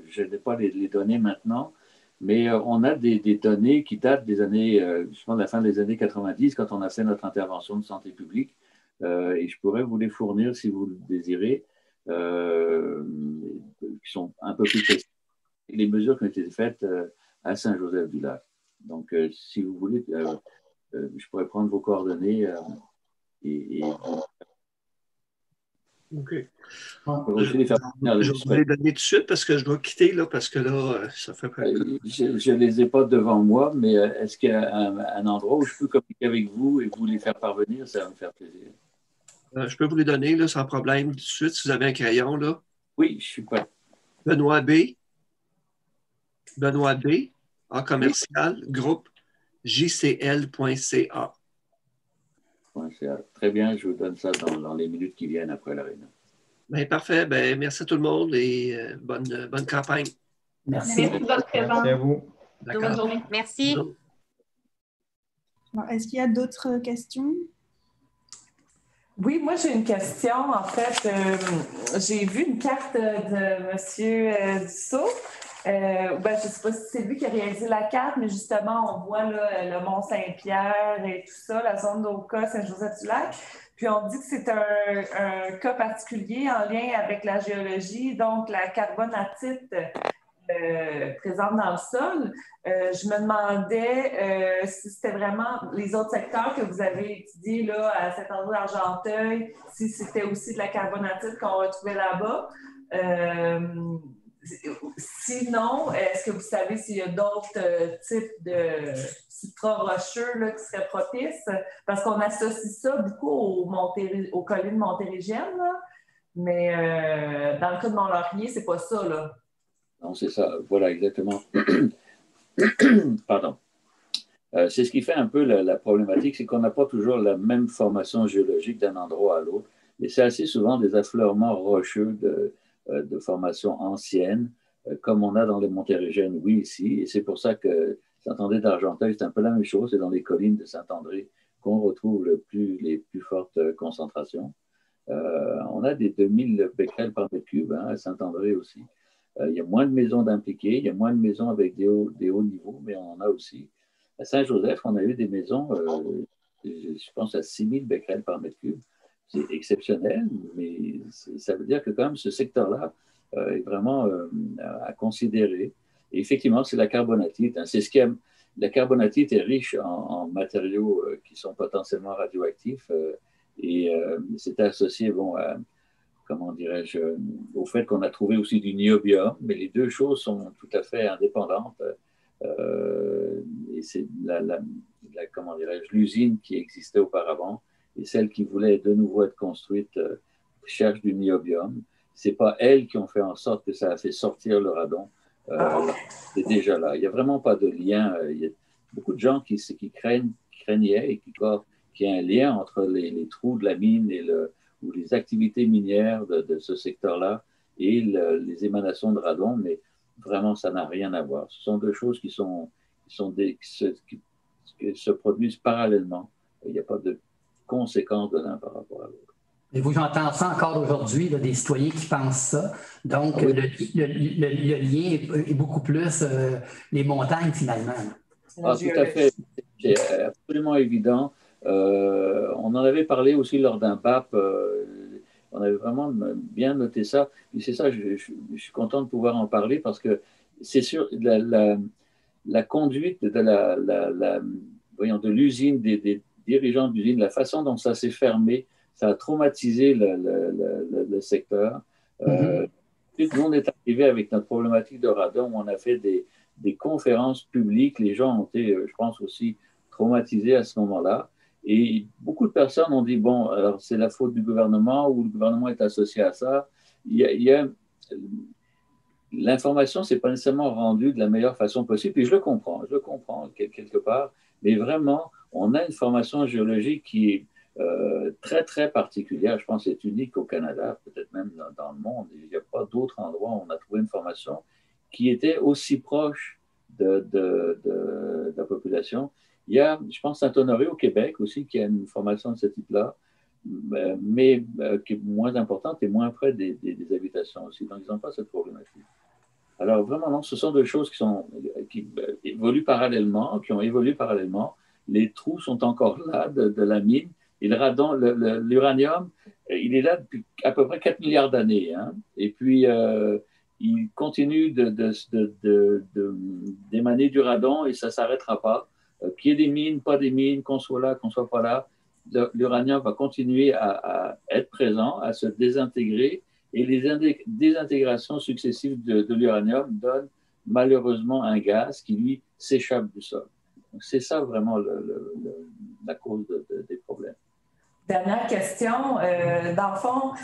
Je n'ai pas les données maintenant, mais on a des données qui datent des années, je pense, de la fin des années 90, quand on a fait notre intervention de santé publique. Et je pourrais vous les fournir si vous le désirez, qui sont un peu plus précises. Les mesures qui ont été faites à Saint-Joseph-du-Lac. Donc, si vous voulez, je pourrais prendre vos coordonnées OK. Je vais les donner tout de suite parce que je dois quitter, là, parce que là, ça fait pas. Je ne les ai pas devant moi, mais est-ce qu'il y a un endroit où je peux communiquer avec vous et vous les faire parvenir? Ça va me faire plaisir. Je peux vous les donner là, sans problème tout de suite si vous avez un crayon. Là. Oui, je suis prêt. Benoît B, en commercial, groupe jcl.ca. Très bien, je vous donne ça dans les minutes qui viennent après la réunion. Bien, parfait. Bien, merci à tout le monde et bonne campagne. Merci de votre présence. Merci à vous. Bonne journée. Merci. Est-ce qu'il y a d'autres questions? Oui, moi j'ai une question. En fait, j'ai vu une carte de M. Dussault. Je ne sais pas si c'est lui qui a réalisé la carte, mais justement, on voit là, le Mont-Saint-Pierre et tout ça, la zone d'Oka, Saint-Joseph-du-Lac. Puis on dit que c'est un cas particulier en lien avec la géologie, donc la carbonatite présente dans le sol. Je me demandais si c'était vraiment les autres secteurs que vous avez étudiés là, à Saint-André-d'Argenteuil, si c'était aussi de la carbonatite qu'on retrouvait là-bas. Sinon, est-ce que vous savez s'il y a d'autres types de substrats rocheux là, qui seraient propices? Parce qu'on associe ça beaucoup aux collines montérégiennes, là. Mais dans le cas de Mont-Laurier, c'est pas ça, là. Non, c'est ça. Voilà, exactement. Pardon. C'est ce qui fait un peu la problématique, c'est qu'on n'a pas toujours la même formation géologique d'un endroit à l'autre. Et c'est assez souvent des affleurements rocheux de formations anciennes, comme on a dans les Montérégiennes, oui, ici. Et c'est pour ça que Saint-André d'Argenteuil, c'est un peu la même chose. C'est dans les collines de Saint-André qu'on retrouve les plus fortes concentrations. On a des 2000 becquerels par mètre cube à Saint-André aussi. Il y a moins de maisons d'impliqués, il y a moins de maisons avec des hauts niveaux, mais on en a aussi. À Saint-Joseph, on a eu des maisons, je pense, à 6000 becquerels par mètre cube. C'est exceptionnel, mais ça veut dire que quand même ce secteur-là est vraiment à considérer. Et effectivement, c'est la carbonatite. C'est ce qui la carbonatite est riche en matériaux qui sont potentiellement radioactifs et c'est associé comment dirais-je, au fait qu'on a trouvé aussi du niobium, mais les deux choses sont tout à fait indépendantes. Et c'est comment dirais-je, l'usine qui existait auparavant et celle qui voulait de nouveau être construite cherche du niobium. Ce n'est pas elles qui ont fait en sorte que ça a fait sortir le radon. C'est déjà là. Il n'y a vraiment pas de lien. Il y a beaucoup de gens qui craignaient et qui croient qu'il y a un lien entre les trous de la mine ou les activités minières de ce secteur-là et les émanations de radon, mais vraiment, ça n'a rien à voir. Ce sont deux choses qui se produisent parallèlement. Il n'y a pas de conséquence de l'un par rapport à l'autre. Et vous, j'entends ça encore aujourd'hui, des citoyens qui pensent ça. Donc, oui. le lien est beaucoup plus les montagnes, finalement. Tout à fait. C'est absolument évident. On en avait parlé aussi lors d'un BAP. On avait vraiment bien noté ça. Et c'est ça, je suis content de pouvoir en parler parce que c'est sûr, la conduite de l'usine, des dirigeants de l'usine, la façon dont ça s'est fermé, ça a traumatisé le secteur. Nous, on est arrivé avec notre problématique de radon, où on a fait des conférences publiques. Les gens ont été, je pense, aussi traumatisés à ce moment-là. Et beaucoup de personnes ont dit, bon, alors c'est la faute du gouvernement ou le gouvernement est associé à ça. L'information ne s'est pas nécessairement rendue de la meilleure façon possible. Et je le comprends quelque part. Mais vraiment, on a une formation géologique qui est très, très particulière. Je pense que c'est unique au Canada, peut-être même dans le monde. Il n'y a pas d'autres endroits où on a trouvé une formation qui était aussi proche de la population. Il y a, je pense, Saint-Honoré au Québec aussi, qui a une formation de ce type-là, mais qui est moins importante et moins près des habitations aussi. Donc, ils n'ont pas cette problématique. Alors, vraiment, non, ce sont deux choses qui évoluent parallèlement, qui ont évolué parallèlement. Les trous sont encore là de la mine. Et le radon, l'uranium, il est là depuis à peu près 4 milliards d'années. Hein? Et puis, il continue d'émaner du radon et ça ne s'arrêtera pas. Qu'il y ait des mines, pas des mines, qu'on soit là, qu'on ne soit pas là, l'uranium va continuer à être présent, à se désintégrer. Et les désintégrations successives de l'uranium donnent malheureusement un gaz qui, lui, s'échappe du sol. Donc, c'est ça vraiment la cause des problèmes. Dernière question. Dans le fond,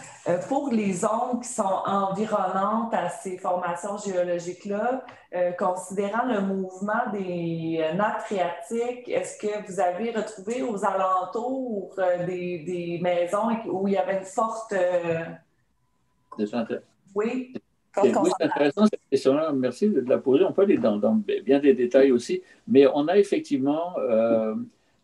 pour les zones qui sont environnantes à ces formations géologiques-là, considérant le mouvement des nappes phréatiques, est-ce que vous avez retrouvé aux alentours des maisons où il y avait une forte... Oui. Oui, c'est intéressant cette question-là. Merci de la poser. On peut aller dans bien des détails aussi. Mais on a effectivement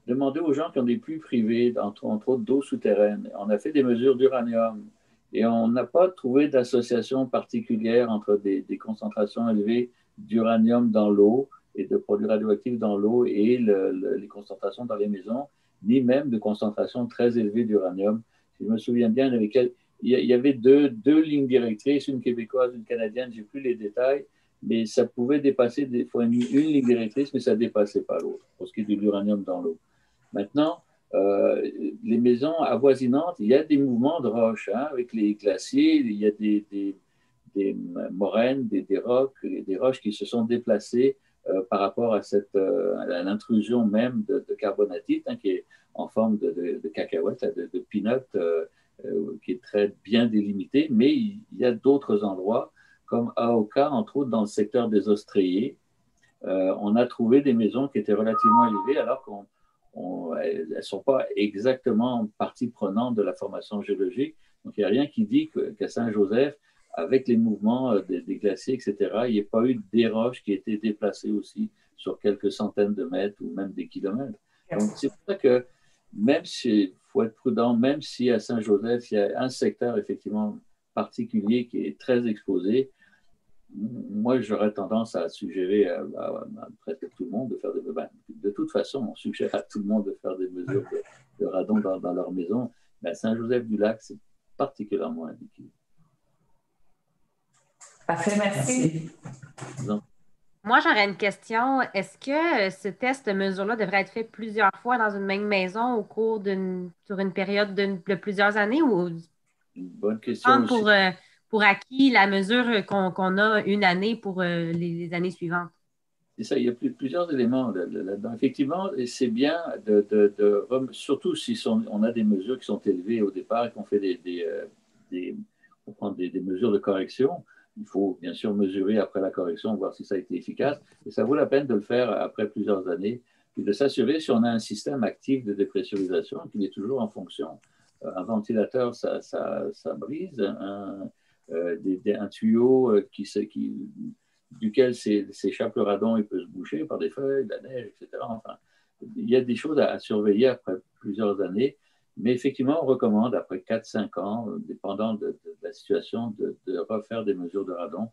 demandé aux gens qui ont des puits privés, entre autres d'eau souterraine. On a fait des mesures d'uranium et on n'a pas trouvé d'association particulière entre des concentrations élevées d'uranium dans l'eau et de produits radioactifs dans l'eau et les concentrations dans les maisons, ni même de concentrations très élevées d'uranium. Si je me souviens bien, il y avait deux lignes directrices, une québécoise, une canadienne, je n'ai plus les détails, mais ça pouvait dépasser des fois une ligne directrice, mais ça ne dépassait pas l'autre, pour ce qui est de l'uranium dans l'eau. Maintenant, les maisons avoisinantes, il y a des mouvements de roches, hein, avec les glaciers, il y a des moraines, des roches qui se sont déplacées par rapport à l'intrusion même de carbonatite, hein, qui est en forme de cacahuète, de peanut, qui est très bien délimité, mais il y a d'autres endroits, comme Aoka, entre autres dans le secteur des Ostréiers. On a trouvé des maisons qui étaient relativement élevées, alors qu'elles ne sont pas exactement partie prenante de la formation géologique. Donc, il n'y a rien qui dit qu'à Saint-Joseph, avec les mouvements des glaciers, etc., il n'y a pas eu des roches qui étaient déplacées aussi sur quelques centaines de mètres ou même des kilomètres. Donc, c'est pour ça que même si, faut être prudent, même si à Saint-Joseph, il y a un secteur effectivement particulier qui est très exposé, moi, j'aurais tendance à suggérer à presque tout le monde de faire des mesures. De toute façon, on suggère à tout le monde de faire des mesures de radon dans leur maison. Mais à Saint-Joseph-du-Lac, c'est particulièrement indiqué. Parfait, merci. Moi, j'aurais une question. Est-ce que ce test de mesure-là devrait être fait plusieurs fois dans une même maison au cours sur une période de plusieurs années ou une bonne question pour acquis la mesure qu'on a une année pour les années suivantes? C'est ça, il y a plusieurs éléments là-dedans. Effectivement, c'est bien surtout si on a des mesures qui sont élevées au départ et qu'on fait on prend des mesures de correction. Il faut bien sûr mesurer après la correction, voir si ça a été efficace. Et ça vaut la peine de le faire après plusieurs années, puis de s'assurer si on a un système actif de dépressurisation qu'il est toujours en fonction. Un ventilateur, ça brise. Un tuyau duquel s'échappe le radon, il peut se boucher par des feuilles, de la neige, etc. Enfin, il y a des choses à surveiller après plusieurs années. Mais effectivement, on recommande, après 4-5 ans, dépendant de la situation, de refaire des mesures de radon.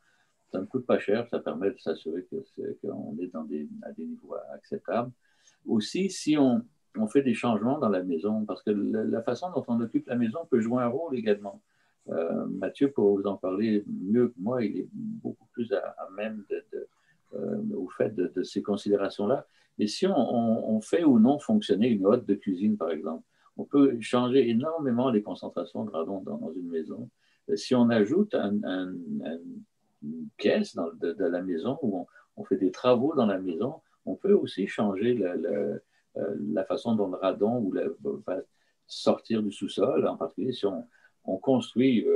Ça ne coûte pas cher, ça permet de s'assurer qu'on est à des niveaux acceptables. Aussi, si on fait des changements dans la maison, parce que la façon dont on occupe la maison peut jouer un rôle également. Mathieu, pour vous en parler mieux que moi, il est beaucoup plus à même au fait de ces considérations-là. Et si on fait ou non fonctionner une hotte de cuisine, par exemple, on peut changer énormément les concentrations de radon dans une maison. Si on ajoute une pièce de la maison où on fait des travaux dans la maison, on peut aussi changer la façon dont le radon va sortir du sous-sol. En particulier, si on construit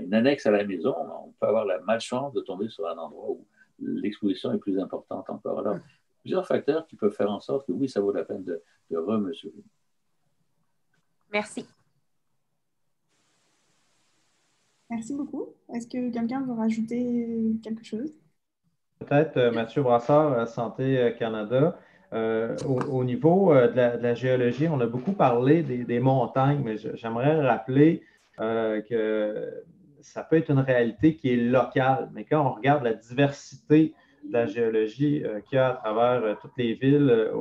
une annexe à la maison, on peut avoir la malchance de tomber sur un endroit où l'exposition est plus importante encore. Alors, plusieurs facteurs qui peuvent faire en sorte que oui, ça vaut la peine de remesurer. Merci. Merci beaucoup. Est-ce que quelqu'un veut rajouter quelque chose? Peut-être Mathieu Brassard, Santé Canada. Au niveau de la géologie, on a beaucoup parlé des montagnes, mais j'aimerais rappeler que ça peut être une réalité qui est locale. Mais quand on regarde la diversité de la géologie qu'il y a à travers toutes les villes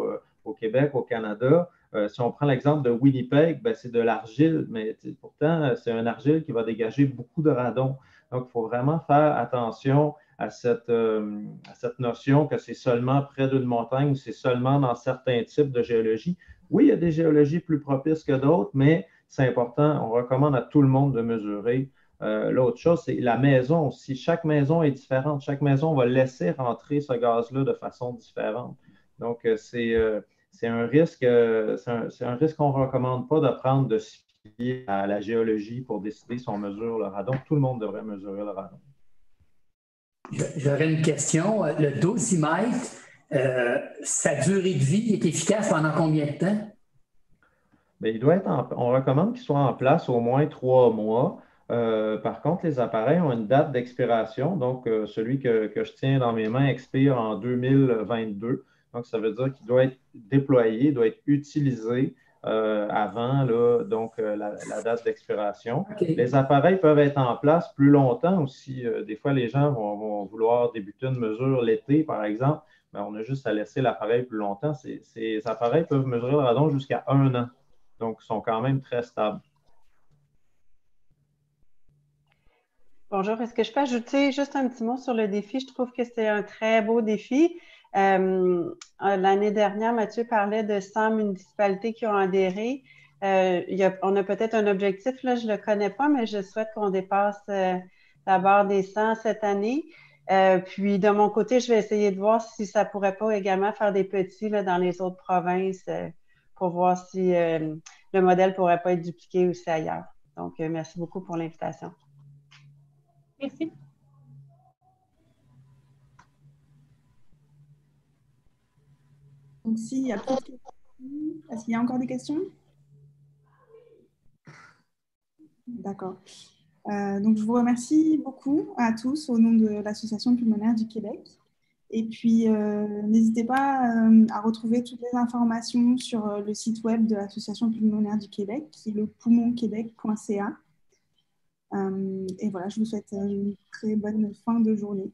au Québec, au Canada, si on prend l'exemple de Winnipeg, c'est de l'argile, mais pourtant, c'est un argile qui va dégager beaucoup de radon. Donc, il faut vraiment faire attention à cette notion que c'est seulement près d'une montagne ou c'est seulement dans certains types de géologie. Oui, il y a des géologies plus propices que d'autres, mais c'est important. On recommande à tout le monde de mesurer. L'autre chose, c'est la maison aussi. Chaque maison est différente. Chaque maison va laisser rentrer ce gaz-là de façon différente. Donc, c'est un risque qu'on ne recommande pas de prendre de se fier à la géologie pour décider si on mesure le radon. Tout le monde devrait mesurer le radon. J'aurais une question. Le dosimètre, sa durée de vie est efficace pendant combien de temps? Bien, on recommande qu'il soit en place au moins 3 mois. Par contre, les appareils ont une date d'expiration. Donc, celui que je tiens dans mes mains expire en 2022. Donc, ça veut dire qu'il doit être déployé, doit être utilisé avant là, donc, la date d'expiration. OK. Les appareils peuvent être en place plus longtemps aussi. Des fois, les gens vont vouloir débuter une mesure l'été, par exemple, mais on a juste à laisser l'appareil plus longtemps. Ces appareils peuvent mesurer le radon jusqu'à 1 an. Donc, ils sont quand même très stables. Bonjour, est-ce que je peux ajouter juste un petit mot sur le défi? Je trouve que c'est un très beau défi. L'année dernière, Mathieu parlait de 100 municipalités qui ont adhéré. On a peut-être un objectif, là, je ne le connais pas, mais je souhaite qu'on dépasse la barre des 100 cette année. Puis, de mon côté, je vais essayer de voir si ça ne pourrait pas également faire des petits là, dans les autres provinces pour voir si le modèle ne pourrait pas être dupliqué aussi ailleurs. Donc, merci beaucoup pour l'invitation. Merci. Donc, s'il y a plus de questions, est-ce qu'il y a encore des questions? D'accord. Donc, je vous remercie beaucoup à tous au nom de l'Association pulmonaire du Québec. Et puis, n'hésitez pas à retrouver toutes les informations sur le site web de l'Association pulmonaire du Québec, qui est le poumon-québec.ca. Et voilà, je vous souhaite une très bonne fin de journée.